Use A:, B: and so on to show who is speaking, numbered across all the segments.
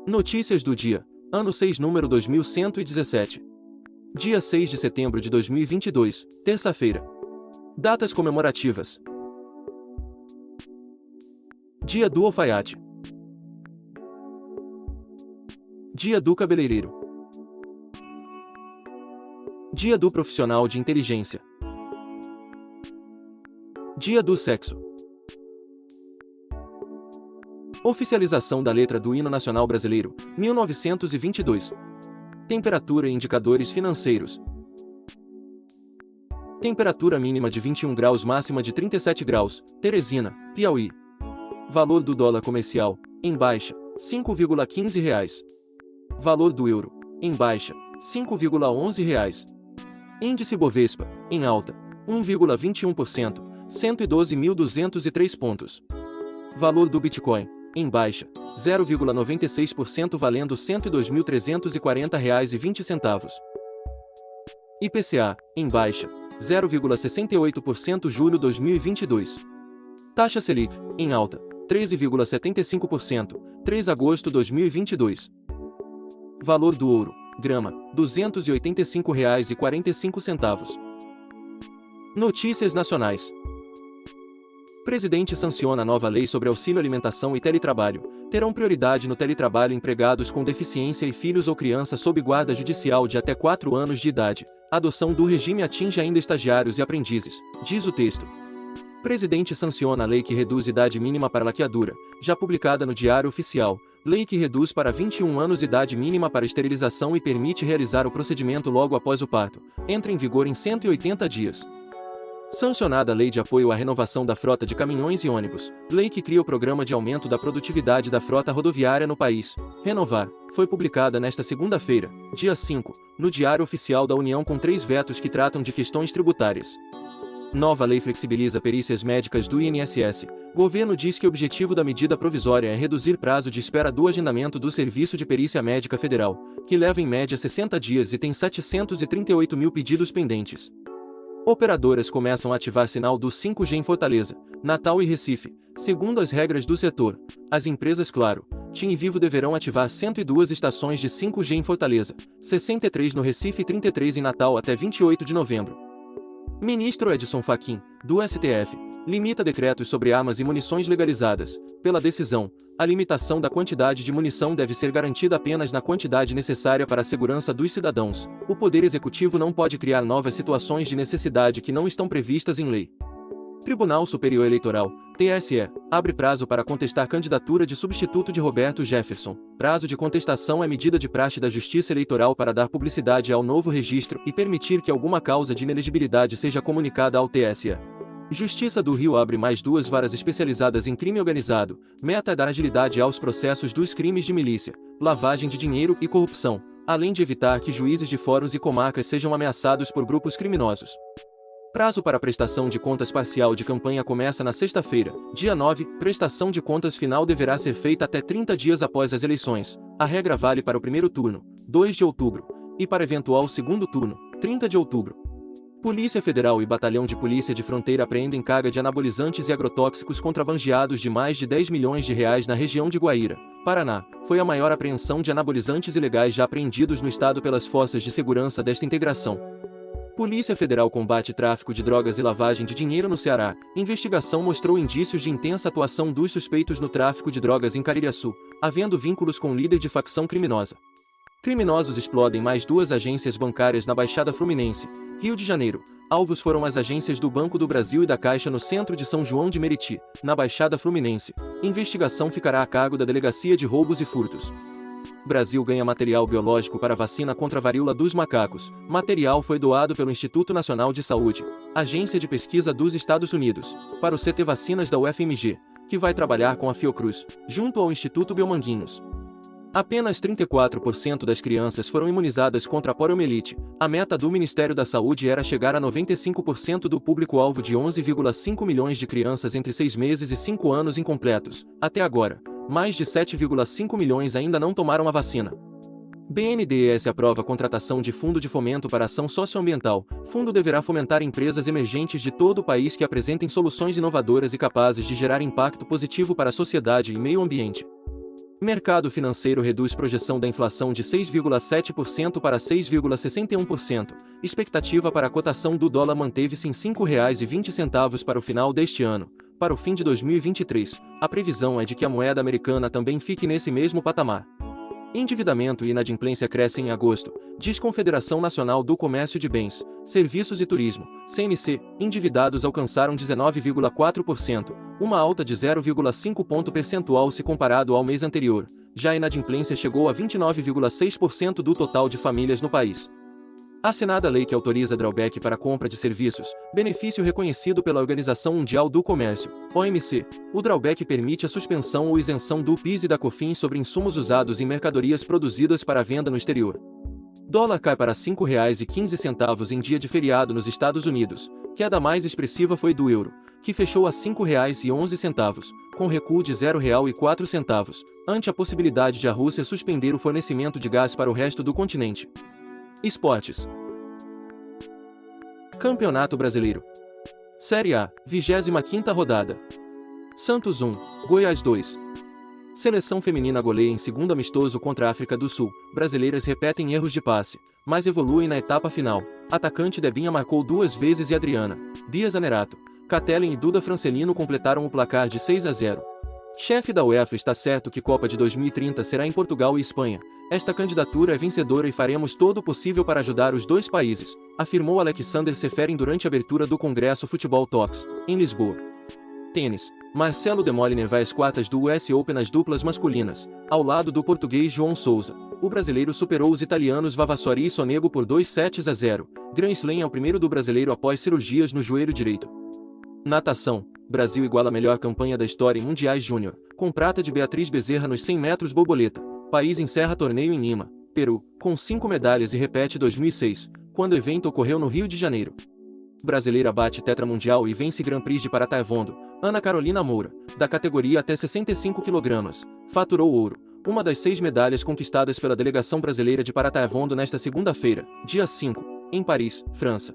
A: Notícias do dia. Ano 6, número 2117. Dia 6 de setembro de 2022, terça-feira. Datas comemorativas. Dia do alfaiate. Dia do cabeleireiro. Dia do profissional de inteligência. Dia do sexo. Oficialização da letra do Hino Nacional Brasileiro, 1922. Temperatura e indicadores financeiros. Temperatura mínima de 21 graus, máxima de 37 graus, Teresina, Piauí. Valor do dólar comercial, em baixa, R$ 5,15. Valor do euro, em baixa, R$ 5,11. Índice Bovespa, em alta, 1,21%, 112.203 pontos. Valor do Bitcoin, em baixa, 0,96%, valendo R$ 102.340,20. IPCA, em baixa, 0,68%, julho 2022. Taxa Selic, em alta, 13,75%, 3 de agosto 2022. Valor do ouro, grama, R$ 285,45. Notícias nacionais. Presidente sanciona a nova lei sobre auxílio alimentação e teletrabalho. Terão prioridade no teletrabalho empregados com deficiência e filhos ou crianças sob guarda judicial de até 4 anos de idade. A adoção do regime atinge ainda estagiários e aprendizes, diz o texto. Presidente sanciona a lei que reduz idade mínima para laqueadura, já publicada no Diário Oficial. Lei que reduz para 21 anos idade mínima para esterilização e permite realizar o procedimento logo após o parto. Entra em vigor em 180 dias. Sancionada a Lei de Apoio à Renovação da Frota de Caminhões e Ônibus, lei que cria o Programa de Aumento da Produtividade da Frota Rodoviária no país. Renovar, foi publicada nesta segunda-feira, dia 5, no Diário Oficial da União com 3 vetos que tratam de questões tributárias. Nova lei flexibiliza perícias médicas do INSS. Governo diz que o objetivo da medida provisória é reduzir prazo de espera do agendamento do Serviço de Perícia Médica Federal, que leva em média 60 dias e tem 738 mil pedidos pendentes. Operadoras começam a ativar sinal do 5G em Fortaleza, Natal e Recife. Segundo as regras do setor, as empresas Claro, TIM e Vivo deverão ativar 102 estações de 5G em Fortaleza, 63 no Recife e 33 em Natal até 28 de novembro. Ministro Edson Fachin, do STF, limita decretos sobre armas e munições legalizadas. Pela decisão, a limitação da quantidade de munição deve ser garantida apenas na quantidade necessária para a segurança dos cidadãos. O Poder Executivo não pode criar novas situações de necessidade que não estão previstas em lei. Tribunal Superior Eleitoral, TSE, abre prazo para contestar candidatura de substituto de Roberto Jefferson. Prazo de contestação é medida de praxe da Justiça Eleitoral para dar publicidade ao novo registro e permitir que alguma causa de inelegibilidade seja comunicada ao TSE. Justiça do Rio abre mais 2 varas especializadas em crime organizado. Meta é dar agilidade aos processos dos crimes de milícia, lavagem de dinheiro e corrupção, além de evitar que juízes de fóruns e comarcas sejam ameaçados por grupos criminosos. Prazo para prestação de contas parcial de campanha começa na sexta-feira, dia 9. Prestação de contas final deverá ser feita até 30 dias após as eleições. A regra vale para o primeiro turno, 2 de outubro, e para eventual segundo turno, 30 de outubro. Polícia Federal e Batalhão de Polícia de Fronteira apreendem carga de anabolizantes e agrotóxicos contrabandeados de mais de R$ 10 milhões na região de Guaíra, Paraná. Foi a maior apreensão de anabolizantes ilegais já apreendidos no estado pelas forças de segurança desta integração. Polícia Federal combate tráfico de drogas e lavagem de dinheiro no Ceará. Investigação mostrou indícios de intensa atuação dos suspeitos no tráfico de drogas em Caririaçu, havendo vínculos com líder de facção criminosa. Criminosos explodem mais 2 agências bancárias na Baixada Fluminense, Rio de Janeiro. Alvos foram as agências do Banco do Brasil e da Caixa no centro de São João de Meriti, na Baixada Fluminense. Investigação ficará a cargo da Delegacia de Roubos e Furtos. Brasil ganha material biológico para vacina contra a varíola dos macacos. Material foi doado pelo Instituto Nacional de Saúde, agência de pesquisa dos Estados Unidos, para o CT Vacinas da UFMG, que vai trabalhar com a Fiocruz, junto ao Instituto Biomanguinhos. Apenas 34% das crianças foram imunizadas contra a poliomielite. A meta do Ministério da Saúde era chegar a 95% do público-alvo de 11,5 milhões de crianças entre 6 meses e 5 anos incompletos. Até agora, mais de 7,5 milhões ainda não tomaram a vacina. BNDES aprova a contratação de Fundo de Fomento para Ação Socioambiental. Fundo deverá fomentar empresas emergentes de todo o país que apresentem soluções inovadoras e capazes de gerar impacto positivo para a sociedade e meio ambiente. Mercado financeiro reduz projeção da inflação de 6,7% para 6,61%. Expectativa para a cotação do dólar manteve-se em R$ 5,20 para o final deste ano. Para o fim de 2023, a previsão é de que a moeda americana também fique nesse mesmo patamar. Endividamento e inadimplência crescem em agosto, diz Confederação Nacional do Comércio de Bens, Serviços e Turismo, CNC. Endividados alcançaram 19,4%, uma alta de 0,5 ponto percentual se comparado ao mês anterior. Já a inadimplência chegou a 29,6% do total de famílias no país. Assinada a lei que autoriza drawback para a compra de serviços, benefício reconhecido pela Organização Mundial do Comércio, OMC, o drawback permite a suspensão ou isenção do PIS e da COFINS sobre insumos usados em mercadorias produzidas para venda no exterior. Dólar cai para R$ 5,15 em dia de feriado nos Estados Unidos. Queda mais expressiva foi do euro, que fechou a R$ 5,11, com recuo de R$ 0,04, ante a possibilidade de a Rússia suspender o fornecimento de gás para o resto do continente. Esportes. Campeonato Brasileiro. Série A, 25ª rodada. Santos 1, Goiás 2. Seleção feminina goleia em segundo amistoso contra a África do Sul. Brasileiras repetem erros de passe, mas evoluem na etapa final. Atacante Debinha marcou 2 vezes e Adriana, Bia Zanerato, Catelen e Duda Francelino completaram o placar de 6-0. Chefe da UEFA está certo que Copa de 2030 será em Portugal e Espanha. Esta candidatura é vencedora e faremos todo o possível para ajudar os dois países, afirmou Alexander Seferin durante a abertura do Congresso Futebol Talks, em Lisboa. Tênis. Marcelo Demoliner vai às quartas do US Open nas duplas masculinas, ao lado do português João Souza. O brasileiro superou os italianos Vavassori e Sonego por 2-0. Grand Slam é o primeiro do brasileiro após cirurgias no joelho direito. Natação. Brasil iguala a melhor campanha da história em Mundiais Júnior, com prata de Beatriz Bezerra nos 100 metros borboleta. País encerra torneio em Lima, Peru, com 5 medalhas e repete 2006, quando o evento ocorreu no Rio de Janeiro. Brasileira bate tetramundial e vence Grand Prix de Parataekwondo. Ana Carolina Moura, da categoria até 65 kg, faturou ouro, uma das 6 medalhas conquistadas pela delegação brasileira de Parataekwondo nesta segunda-feira, dia 5, em Paris, França.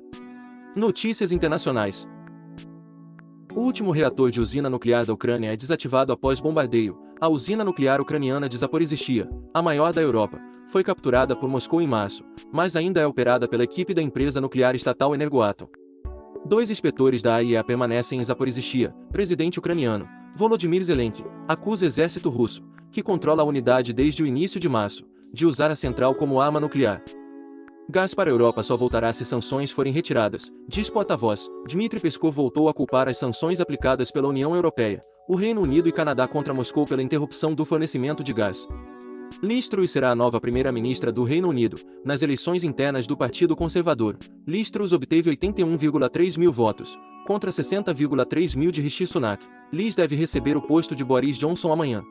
A: Notícias internacionais. O último reator de usina nuclear da Ucrânia é desativado após bombardeio. A usina nuclear ucraniana de Zaporizhzhia, a maior da Europa, foi capturada por Moscou em março, mas ainda é operada pela equipe da empresa nuclear estatal Energoatom. 2 inspetores da AIEA permanecem em Zaporizhzhia. Presidente ucraniano, Volodymyr Zelensky, acusa exército russo, que controla a unidade desde o início de março, de usar a central como arma nuclear. Gás para a Europa só voltará se sanções forem retiradas, diz porta-voz. Dmitry Peskov voltou a culpar as sanções aplicadas pela União Europeia, o Reino Unido e Canadá contra Moscou pela interrupção do fornecimento de gás. Liz Truss será a nova primeira-ministra do Reino Unido. Nas eleições internas do Partido Conservador, Liz Truss obteve 81,3 mil votos, contra 60,3 mil de Rishi Sunak. Liz deve receber o posto de Boris Johnson amanhã.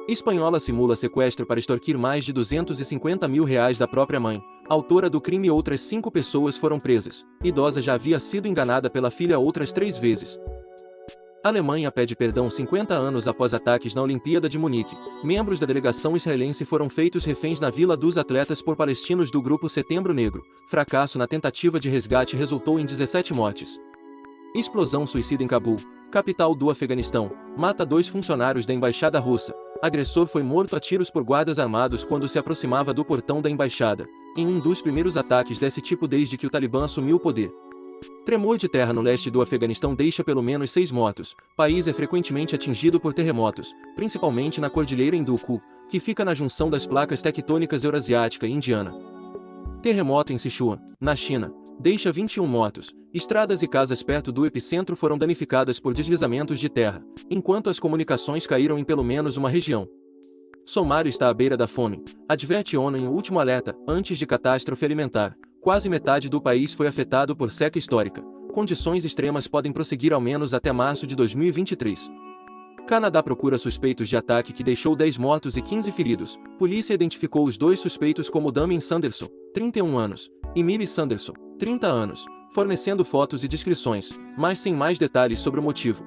A: Espanhola simula sequestro para extorquir mais de R$250 mil da própria mãe. Autora do crime e outras 5 pessoas foram presas. Idosa já havia sido enganada pela filha outras 3 vezes. Alemanha pede perdão 50 anos após ataques na Olimpíada de Munique. Membros da delegação israelense foram feitos reféns na Vila dos Atletas por palestinos do grupo Setembro Negro. Fracasso na tentativa de resgate resultou em 17 mortes. Explosão suicida em Cabul, capital do Afeganistão, mata 2 funcionários da embaixada russa. Agressor foi morto a tiros por guardas armados quando se aproximava do portão da embaixada, em um dos primeiros ataques desse tipo desde que o Talibã assumiu o poder. Tremor de terra no leste do Afeganistão deixa pelo menos 6 mortos. País é frequentemente atingido por terremotos, principalmente na Cordilheira Hindu Kush, que fica na junção das placas tectônicas Eurasiática e Indiana. Terremoto em Sichuan, na China, deixa 21 mortos. Estradas e casas perto do epicentro foram danificadas por deslizamentos de terra, enquanto as comunicações caíram em pelo menos uma região. Somália está à beira da fome, adverte ONU em último alerta, antes de catástrofe alimentar. Quase metade do país foi afetado por seca histórica. Condições extremas podem prosseguir ao menos até março de 2023. Canadá procura suspeitos de ataque que deixou 10 mortos e 15 feridos. Polícia identificou os 2 suspeitos como Damien Sanderson, 31 anos, e Millie Sanderson, 30 anos, fornecendo fotos e descrições, mas sem mais detalhes sobre o motivo.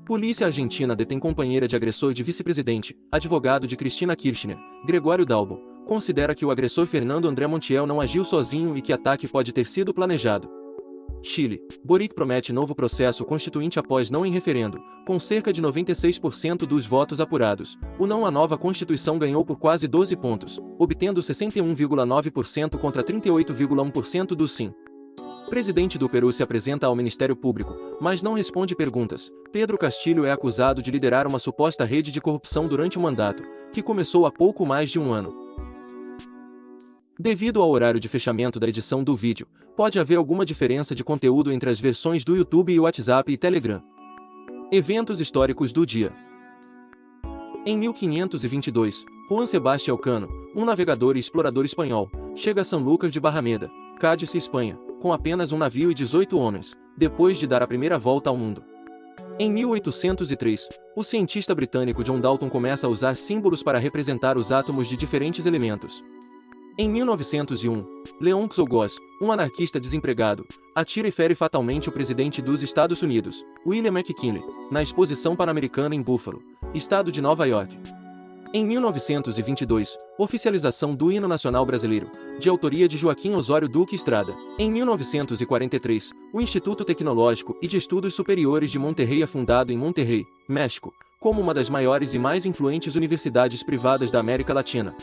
A: Polícia argentina detém companheira de agressor de vice-presidente, advogado de Cristina Kirchner, Gregório Dalbo, considera que o agressor Fernando André Montiel não agiu sozinho e que ataque pode ter sido planejado. Chile. Boric promete novo processo constituinte após não em referendo, com cerca de 96% dos votos apurados. O não à nova Constituição ganhou por quase 12 pontos, obtendo 61,9% contra 38,1% do sim. Presidente do Peru se apresenta ao Ministério Público, mas não responde perguntas. Pedro Castilho é acusado de liderar uma suposta rede de corrupção durante o mandato, que começou há pouco mais de um ano. Devido ao horário de fechamento da edição do vídeo, pode haver alguma diferença de conteúdo entre as versões do YouTube e WhatsApp e Telegram. Eventos históricos do dia. Em 1522, Juan Sebastião Elcano, um navegador e explorador espanhol, chega a Sanlúcar de Barrameda, Cádiz, Espanha, com apenas um navio e 18 homens, depois de dar a primeira volta ao mundo. Em 1803, o cientista britânico John Dalton começa a usar símbolos para representar os átomos de diferentes elementos. Em 1901, Leon Czolgosz, um anarquista desempregado, atira e fere fatalmente o presidente dos Estados Unidos, William McKinley, na Exposição Pan-Americana em Buffalo, estado de Nova York. Em 1922, oficialização do Hino Nacional Brasileiro, de autoria de Joaquim Osório Duque Estrada. Em 1943, o Instituto Tecnológico e de Estudos Superiores de Monterrey é fundado em Monterrey, México, como uma das maiores e mais influentes universidades privadas da América Latina.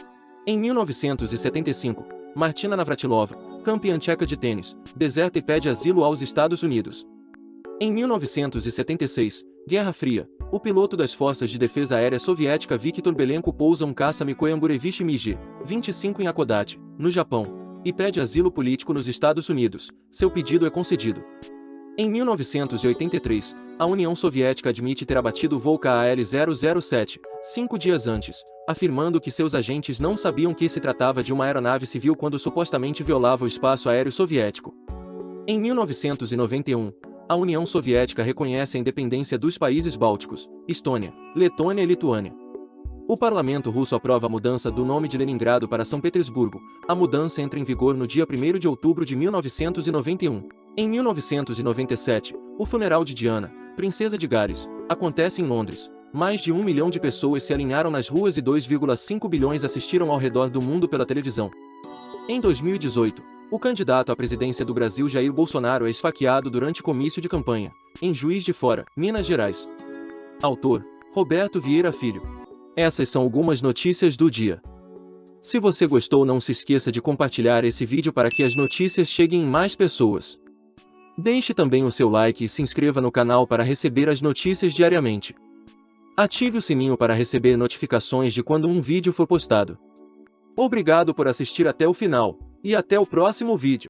A: Em 1975, Martina Navratilova, campeã tcheca de tênis, deserta e pede asilo aos Estados Unidos. Em 1976, Guerra Fria, o piloto das Forças de Defesa Aérea Soviética Viktor Belenko pousa um caça Mikoyan-Gurevich Mi-25 em Hakodate, no Japão, e pede asilo político nos Estados Unidos. Seu pedido é concedido. Em 1983, a União Soviética admite ter abatido o voo KAL-007, 5 dias antes, afirmando que seus agentes não sabiam que se tratava de uma aeronave civil quando supostamente violava o espaço aéreo soviético. Em 1991, a União Soviética reconhece a independência dos países bálticos, Estônia, Letônia e Lituânia. O parlamento russo aprova a mudança do nome de Leningrado para São Petersburgo. A mudança entra em vigor no dia 1º de outubro de 1991. Em 1997, o funeral de Diana, princesa de Gales, acontece em Londres. Mais de 1 milhão de pessoas se alinharam nas ruas e 2,5 bilhões assistiram ao redor do mundo pela televisão. Em 2018, o candidato à presidência do Brasil Jair Bolsonaro é esfaqueado durante comício de campanha, em Juiz de Fora, Minas Gerais. Autor: Roberto Vieira Filho. Essas são algumas notícias do dia. Se você gostou, não se esqueça de compartilhar esse vídeo para que as notícias cheguem em mais pessoas. Deixe também o seu like e se inscreva no canal para receber as notícias diariamente. Ative o sininho para receber notificações de quando um vídeo for postado. Obrigado por assistir até o final, e até o próximo vídeo.